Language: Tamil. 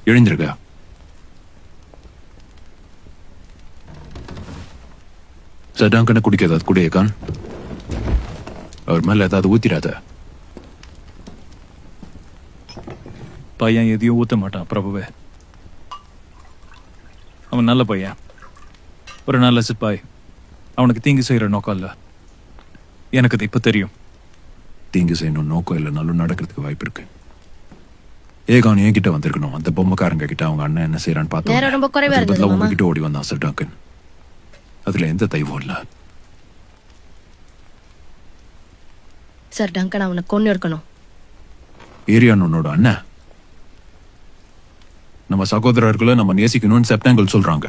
எழுந்திருக்க. சடாங்கன குடிக்க ஏதாவது குடியக்கான். அவர் மேல ஏதாவது ஊத்திராத. பையன் எதையும் ஊத்த மாட்டான் பிரபுவே. அவன் நல்ல பையன், ஒரு நல்ல சிப்பாய். அவனுக்கு தீங்கு செய்யற நோக்கம் இல்ல. எனக்கு அது இப்ப தெரியும். தீங்கு செய்யணும் நோக்கம் இல்லைனாலும் நடக்கிறதுக்கு வாய்ப்பு இருக்கு. ஏகான் என்கிட்ட வந்திருக்கணும். அந்த பொம்மைக்காரங்க கிட்ட அவங்க அண்ணன் என்ன செய்யறான்னு நேரம் ரொம்ப குறைவா இருந்தது பார்த்தோம். மாமா. உங்ககிட்ட ஓடி வந்தான் சடாங்கன். அதுல எந்த தெய்வம் இல்ல. சார் டங்கன் அவனை கொன்னு இருக்கணும். ஏரியான் உன்னோட அண்ணன். நம்ம சகோதரர்களை நம்ம நேசிக்கணும்னு செப்டாங்கல் சொல்றாங்க.